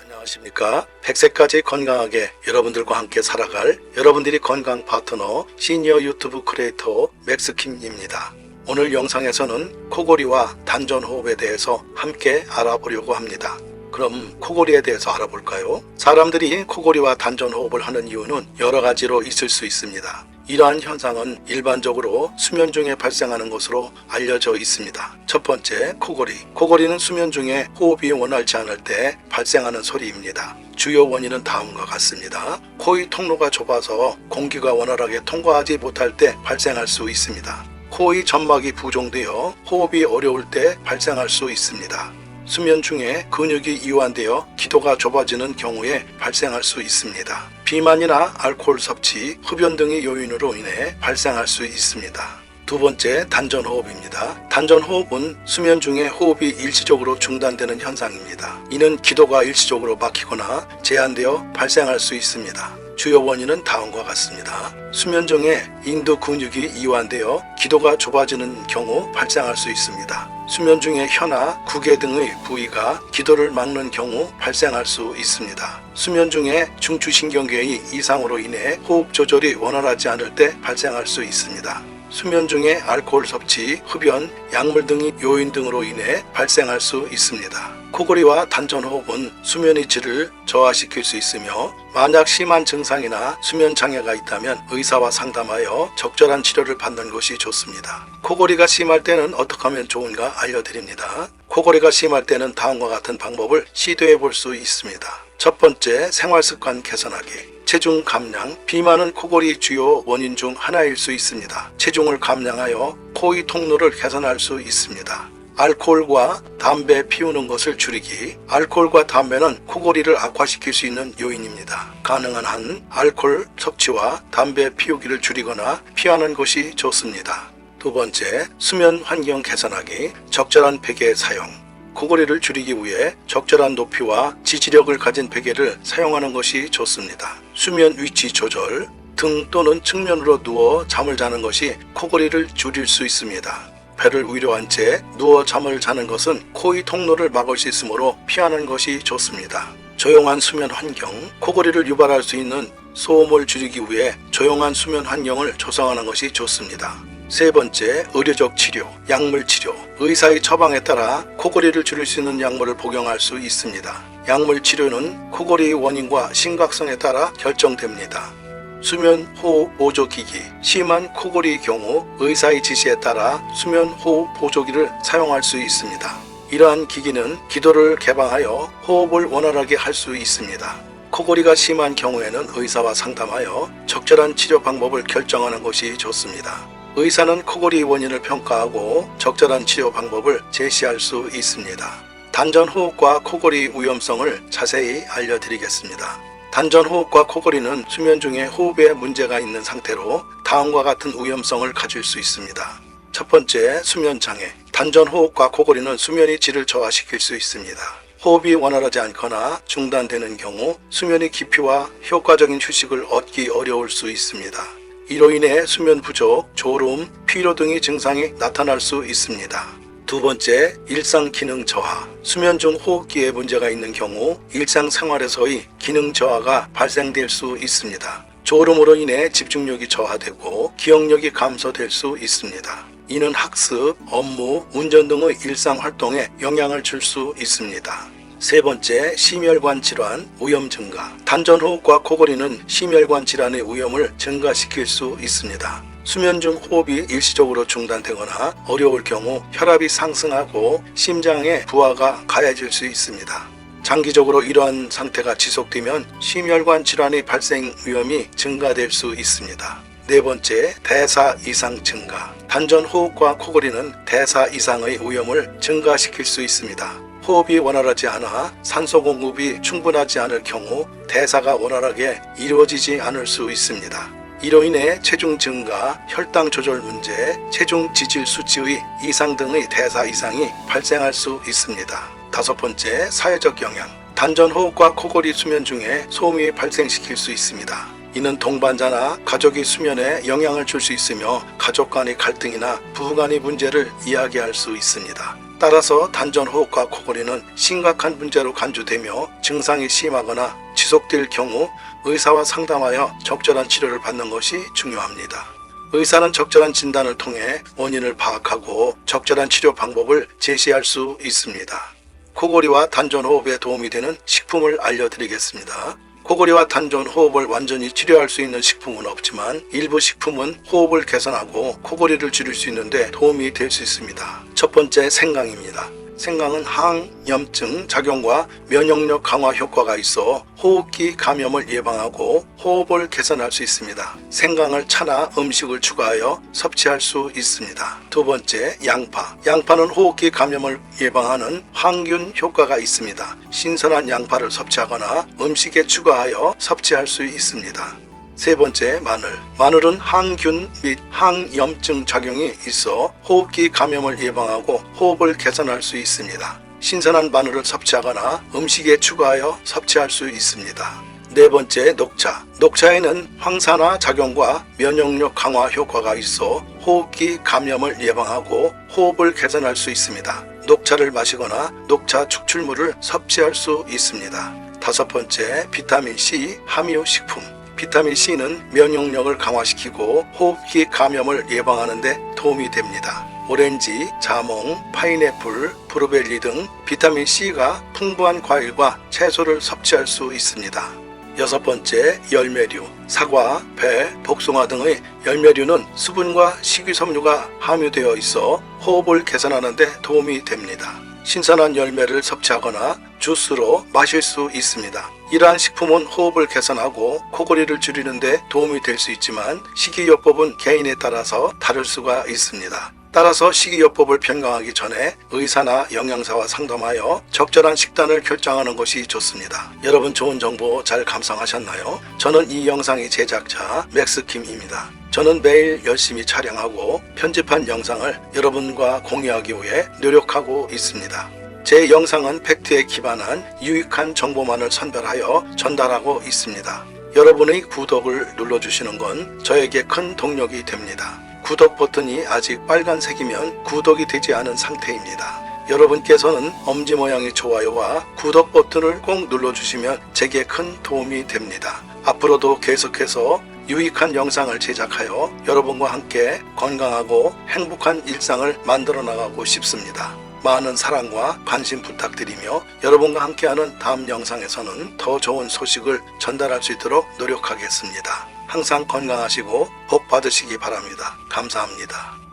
안녕하십니까. 100세까지 건강하게 여러분들과 함께 살아갈 여러분들이 건강 파트너 시니어 유튜브 크리에이터 맥스킴입니다. 오늘 영상에서는 코골이와 단전호흡에 대해서 함께 알아보려고 합니다. 그럼 코골이에 대해서 알아볼까요? 사람들이 코골이와 단전호흡을 하는 이유는 여러 가지로 있을 수 있습니다. 이러한 현상은 일반적으로 수면 중에 발생하는 것으로 알려져 있습니다. 첫 번째, 코골이. 코골이는 수면 중에 호흡이 원활치 않을 때 발생하는 소리입니다. 주요 원인은 다음과 같습니다. 코의 통로가 좁아서 공기가 원활하게 통과하지 못할 때 발생할 수 있습니다. 코의 점막이 부종되어 호흡이 어려울 때 발생할 수 있습니다. 수면 중에 근육이 이완되어 기도가 좁아지는 경우에 발생할 수 있습니다. 비만이나 알코올 섭취, 흡연 등의 요인으로 인해 발생할 수 있습니다. 두 번째, 단전호흡입니다. 단전호흡은 수면 중에 호흡이 일시적으로 중단되는 현상입니다. 이는 기도가 일시적으로 막히거나 제한되어 발생할 수 있습니다. 주요 원인은 다음과 같습니다. 수면 중에 인두 근육이 이완되어 기도가 좁아지는 경우 발생할 수 있습니다. 수면 중에 혀나 구개 등의 부위가 기도를 막는 경우 발생할 수 있습니다. 수면 중에 중추신경계의 이상으로 인해 호흡 조절이 원활하지 않을 때 발생할 수 있습니다. 수면 중에 알코올 섭취, 흡연, 약물 등의 요인 등으로 인해 발생할 수 있습니다. 코골이와 단전호흡은 수면의 질을 저하시킬 수 있으며 만약 심한 증상이나 수면 장애가 있다면 의사와 상담하여 적절한 치료를 받는 것이 좋습니다. 코골이가 심할 때는 어떻게 하면 좋은가 알려드립니다. 코골이가 심할 때는 다음과 같은 방법을 시도해 볼 수 있습니다. 첫 번째, 생활습관 개선하기. 체중 감량. 비만은 코골이 주요 원인 중 하나일 수 있습니다. 체중을 감량하여 코의 통로를 개선할 수 있습니다. 알코올과 담배 피우는 것을 줄이기. 알코올과 담배는 코골이를 악화시킬 수 있는 요인입니다. 가능한 한 알코올 섭취와 담배 피우기를 줄이거나 피하는 것이 좋습니다. 두 번째, 수면 환경 개선하기. 적절한 베개 사용. 코골이를 줄이기 위해 적절한 높이와 지지력을 가진 베개를 사용하는 것이 좋습니다. 수면 위치 조절. 등 또는 측면으로 누워 잠을 자는 것이 코골이를 줄일 수 있습니다. 배를 위로 한 채 누워 잠을 자는 것은 코의 통로를 막을 수 있으므로 피하는 것이 좋습니다. 조용한 수면 환경. 코골이를 유발할 수 있는 소음을 줄이기 위해 조용한 수면 환경을 조성하는 것이 좋습니다. 세 번째, 의료적 치료, 약물 치료. 의사의 처방에 따라 코골이를 줄일 수 있는 약물을 복용할 수 있습니다. 약물 치료는 코골이의 원인과 심각성에 따라 결정됩니다. 수면 호흡 보조기기. 심한 코골이의 경우 의사의 지시에 따라 수면 호흡 보조기를 사용할 수 있습니다. 이러한 기기는 기도를 개방하여 호흡을 원활하게 할 수 있습니다. 코골이가 심한 경우에는 의사와 상담하여 적절한 치료 방법을 결정하는 것이 좋습니다. 의사는 코골이의 원인을 평가하고 적절한 치료 방법을 제시할 수 있습니다. 단전호흡과 코골이의 위험성을 자세히 알려드리겠습니다. 단전호흡과 코골이는 수면 중에 호흡에 문제가 있는 상태로 다음과 같은 위험성을 가질 수 있습니다. 첫 번째, 수면장애. 단전호흡과 코골이는 수면의 질을 저하시킬 수 있습니다. 호흡이 원활하지 않거나 중단되는 경우 수면의 깊이와 효과적인 휴식을 얻기 어려울 수 있습니다. 이로 인해 수면 부족, 졸음, 피로 등의 증상이 나타날 수 있습니다. 두 번째, 일상 기능 저하. 수면 중 호흡기에 문제가 있는 경우 일상생활에서의 기능 저하가 발생될 수 있습니다. 졸음으로 인해 집중력이 저하되고 기억력이 감소될 수 있습니다. 이는 학습, 업무, 운전 등의 일상 활동에 영향을 줄 수 있습니다. 세 번째, 심혈관 질환 위험 증가. 단전호흡과 코골이는 심혈관 질환의 위험을 증가시킬 수 있습니다. 수면 중 호흡이 일시적으로 중단되거나 어려울 경우 혈압이 상승하고 심장의 부하가 가해질 수 있습니다. 장기적으로 이러한 상태가 지속되면 심혈관 질환의 발생 위험이 증가될 수 있습니다. 네 번째, 대사 이상 증가. 단전호흡과 코골이는 대사 이상의 위험을 증가시킬 수 있습니다. 호흡이 원활하지 않아 산소 공급이 충분하지 않을 경우 대사가 원활하게 이루어지지 않을 수 있습니다. 이로 인해 체중 증가, 혈당 조절 문제, 체중 지질 수치의 이상 등의 대사 이상이 발생할 수 있습니다. 다섯 번째, 사회적 영향. 단전호흡과 코골이 수면 중에 소음이 발생시킬 수 있습니다. 이는 동반자나 가족이 수면에 영향을 줄 수 있으며 가족 간의 갈등이나 부부 간의 문제를 이야기할 수 있습니다. 따라서 단전호흡과 코골이는 심각한 문제로 간주되며 증상이 심하거나 지속될 경우 의사와 상담하여 적절한 치료를 받는 것이 중요합니다. 의사는 적절한 진단을 통해 원인을 파악하고 적절한 치료 방법을 제시할 수 있습니다. 코골이와 단전호흡에 도움이 되는 식품을 알려드리겠습니다. 코골이와 단전호흡을 완전히 치료할 수 있는 식품은 없지만 일부 식품은 호흡을 개선하고 코골이를 줄일 수 있는데 도움이 될 수 있습니다. 첫 번째, 생강입니다. 생강은 항염증 작용과 면역력 강화 효과가 있어 호흡기 감염을 예방하고 호흡을 개선할 수 있습니다. 생강을 차나 음식을 추가하여 섭취할 수 있습니다. 두 번째, 양파. 양파는 호흡기 감염을 예방하는 항균 효과가 있습니다. 신선한 양파를 섭취하거나 음식에 추가하여 섭취할 수 있습니다. 세 번째, 마늘. 마늘은 항균 및 항염증 작용이 있어 호흡기 감염을 예방하고 호흡을 개선할 수 있습니다. 신선한 마늘을 섭취하거나 음식에 추가하여 섭취할 수 있습니다. 네 번째, 녹차. 녹차에는 황산화 작용과 면역력 강화 효과가 있어 호흡기 감염을 예방하고 호흡을 개선할 수 있습니다. 녹차를 마시거나 녹차 축출물을 섭취할 수 있습니다. 다섯 번째, 비타민C 함유 식품. 비타민C는 면역력을 강화시키고 호흡기 감염을 예방하는 데 도움이 됩니다. 오렌지, 자몽, 파인애플, 브루베리 등 비타민C가 풍부한 과일과 채소를 섭취할 수 있습니다. 여섯 번째, 열매류. 사과, 배, 복숭아 등의 열매류는 수분과 식이섬유가 함유되어 있어 호흡을 개선하는 데 도움이 됩니다. 신선한 열매를 섭취하거나 주스로 마실 수 있습니다. 이러한 식품은 호흡을 개선하고 코골이를 줄이는 데 도움이 될 수 있지만 식이요법은 개인에 따라서 다를 수가 있습니다. 따라서 식이요법을 변경하기 전에 의사나 영양사와 상담하여 적절한 식단을 결정하는 것이 좋습니다. 여러분, 좋은 정보 잘 감상하셨나요? 저는 이 영상의 제작자 맥스킴입니다. 저는 매일 열심히 촬영하고 편집한 영상을 여러분과 공유하기 위해 노력하고 있습니다. 제 영상은 팩트에 기반한 유익한 정보만을 선별하여 전달하고 있습니다. 여러분의 구독을 눌러주시는 건 저에게 큰 동력이 됩니다. 구독 버튼이 아직 빨간색이면 구독이 되지 않은 상태입니다. 여러분께서는 엄지 모양의 좋아요와 구독 버튼을 꼭 눌러주시면 제게 큰 도움이 됩니다. 앞으로도 계속해서 유익한 영상을 제작하여 여러분과 함께 건강하고 행복한 일상을 만들어 나가고 싶습니다. 많은 사랑과 관심 부탁드리며 여러분과 함께하는 다음 영상에서는 더 좋은 소식을 전달할 수 있도록 노력하겠습니다. 항상 건강하시고 복 받으시기 바랍니다. 감사합니다.